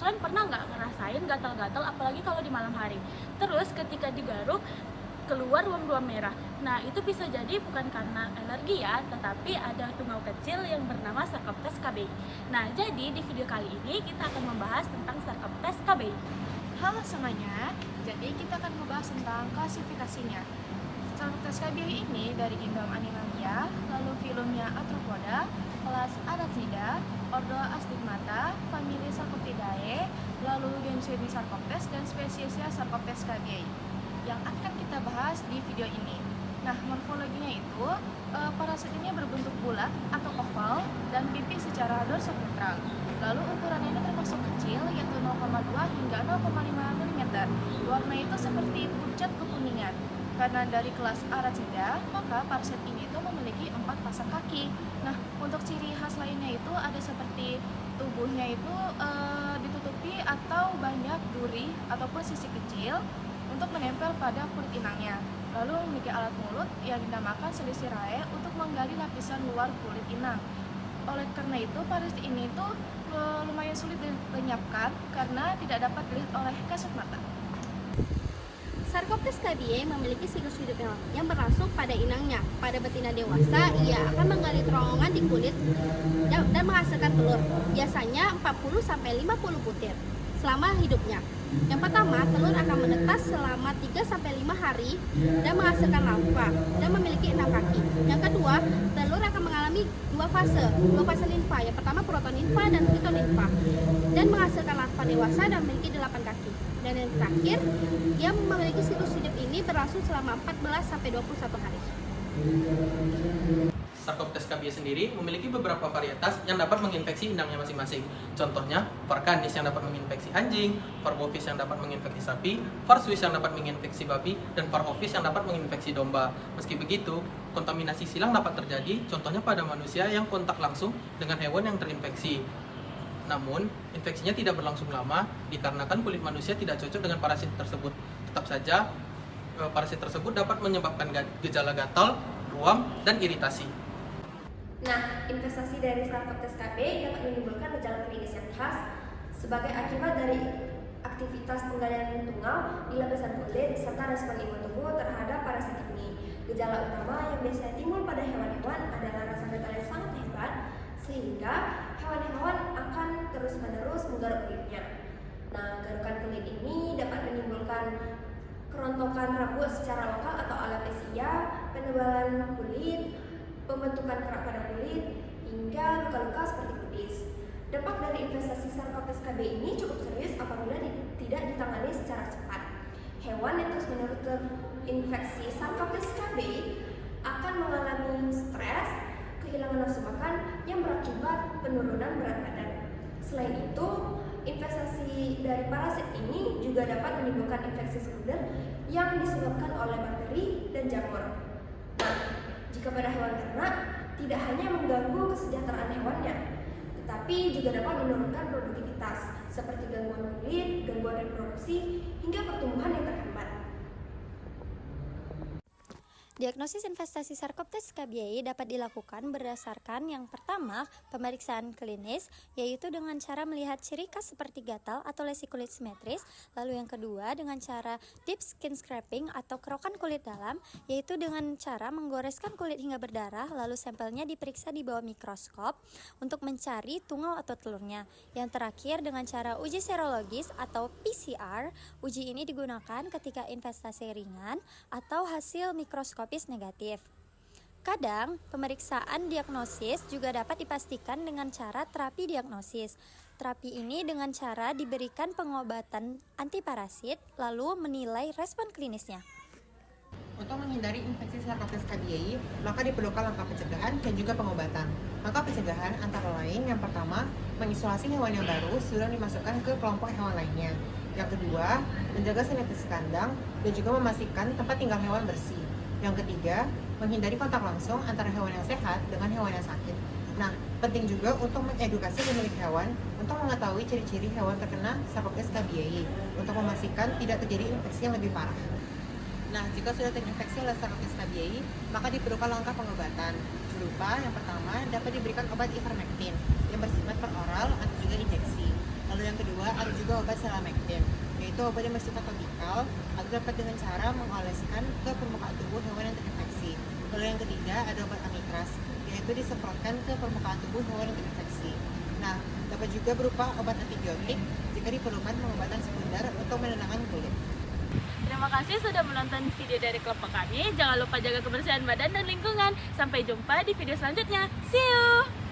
Kalian pernah nggak ngerasain gatal-gatal apalagi kalau di malam hari? Terus ketika digaruk keluar ruam-ruam merah. Nah, itu bisa jadi bukan karena alergi ya, tetapi ada tungau kecil yang bernama Sarcoptes KBI. Nah, jadi di video kali ini kita akan membahas tentang Sarcoptes KBI. Halo semuanya, jadi kita akan membahas tentang klasifikasinya. Sarcoptes KBI ini dari kingdom Animalia, lalu filumnya Arthropoda, kelas Arachnida, ordo Astigmata, famili Sarcoptidae, lalu genus Sarcoptes dan spesiesnya Sarcoptes KBI yang akan kita bahas di video ini. Nah, morfologinya itu parasit ini berbentuk bulat atau oval dan pipi secara dorsoventral. Lalu ukurannya ini termasuk kecil, yaitu 0,2 hingga 0,5 mm. Warna itu seperti pucat kekuningan. Karena dari kelas Arachnida, maka parasit ini itu memiliki 4 pasang kaki. Nah, untuk ciri khas lainnya itu ada seperti tubuhnya itu ditutupi atau banyak duri ataupun sisi kecil untuk menempel pada kulit inangnya. Lalu memiliki alat mulut yang dinamakan selisirae untuk menggali lapisan luar kulit inang. Oleh karena itu, parasit ini tuh lumayan sulit dilenyapkan karena tidak dapat dilihat oleh kasat mata. Sarcoptes KBI memiliki siklus hidup yang berlangsung pada inangnya. Pada betina dewasa, ia akan menggali terowongan di kulit dan menghasilkan telur, biasanya 40-50 butir selama hidupnya. Yang pertama, telur akan menetas selama 3-5 hari dan menghasilkan larva dan memiliki 6 kaki. Yang kedua, telur akan mengalami dua fase limfa. Yang pertama protolimfa dan fitolimfa, dan menghasilkan larva dewasa dan memiliki 8 kaki. Dan yang terakhir, dia memiliki siklus hidup ini berlangsung selama 14-21 hari. Sarcoptes KBI sendiri memiliki beberapa varietas yang dapat menginfeksi inangnya masing-masing. Contohnya, var canis yang dapat menginfeksi anjing, var bovis yang dapat menginfeksi sapi, var swiss yang dapat menginfeksi babi, dan var ovis yang dapat menginfeksi domba. Meski begitu, kontaminasi silang dapat terjadi, contohnya pada manusia yang kontak langsung dengan hewan yang terinfeksi. Namun, infeksinya tidak berlangsung lama dikarenakan kulit manusia tidak cocok dengan parasit tersebut. Tetap saja, parasit tersebut dapat menyebabkan gejala gatal, ruam, dan iritasi. Nah, investasi dari Sarcoptes KBI dapat menimbulkan gejala klinis yang khas sebagai akibat dari aktivitas penggalian tungau di lapisan kulit serta respon imun tubuh terhadap parasit ini. Gejala utama yang biasanya timbul pada hewan-hewan adalah rasa gatal yang sangat hebat sehingga hewan-hewan akan terus-menerus menggaruk kulitnya. Nah, garukan kulit ini dapat menimbulkan kerontokan rambut secara lokal atau alopecia, penebalan kulit, pembentukan kerak pada kulit, hingga luka-luka seperti kutis. Dampak dari investasi Sarcoptes KBI ini cukup serius apabila tidak ditangani secara cepat. Hewan yang terus-menerus terinfeksi Sarcoptes KBI akan mengalami stres, kehilangan nafsu makan yang berakibat penurunan berat badan. Selain itu, investasi dari parasit ini juga dapat menimbulkan infeksi sekunder yang disebabkan oleh bakteri dan jamur. Nah, jika pada hewan ternak, tidak hanya mengganggu kesejahteraan hewannya, tetapi juga dapat menurunkan produktivitas, seperti gangguan kulit, gangguan reproduksi, hingga pertumbuhan yang terhambat. Diagnosis investasi Sarcoptes KBI dapat dilakukan berdasarkan yang pertama, pemeriksaan klinis, yaitu dengan cara melihat ciri khas seperti gatal atau lesi kulit simetris. Lalu yang kedua, dengan cara deep skin scraping atau kerokan kulit dalam, yaitu dengan cara menggoreskan kulit hingga berdarah, lalu sampelnya diperiksa di bawah mikroskop untuk mencari tungau atau telurnya. Yang terakhir, dengan cara uji serologis atau PCR. Uji ini digunakan ketika investasi ringan atau hasil mikroskop negatif. Kadang, pemeriksaan diagnosis juga dapat dipastikan dengan cara terapi diagnosis. Terapi ini dengan cara diberikan pengobatan antiparasit, lalu menilai respon klinisnya. Untuk menghindari infeksi Sarcoptes KBI, maka diperlukan langkah pencegahan dan juga pengobatan. Langkah pencegahan antara lain, yang pertama, mengisolasi hewan yang baru sebelum dimasukkan ke kelompok hewan lainnya. Yang kedua, menjaga sanitasi kandang dan juga memastikan tempat tinggal hewan bersih. Yang ketiga, menghindari kontak langsung antara hewan yang sehat dengan hewan yang sakit. Nah, penting juga untuk mengedukasi pemilik hewan untuk mengetahui ciri-ciri hewan terkena Sarcoptes KBI untuk memastikan tidak terjadi infeksi yang lebih parah. Nah, jika sudah terinfeksi oleh Sarcoptes KBI, maka diperlukan langkah pengobatan. Berupa yang pertama, dapat diberikan obat ivermectin yang bersifat per oral atau juga injeksi. Lalu yang kedua, ada juga obat selamectin, yaitu obat yang bersifat topikal atau dapat dengan cara mengoleskan ke permukaan tubuh hewan yang terinfeksi. Lalu yang ketiga, ada obat amikras, yaitu disemprotkan ke permukaan tubuh hewan yang terinfeksi. Nah, dapat juga berupa obat antibiotik jika diperlukan pengobatan sekunder untuk menenangkan kulit. Terima kasih sudah menonton video dari kelompok kami. Jangan lupa jaga kebersihan badan dan lingkungan. Sampai jumpa di video selanjutnya. See you!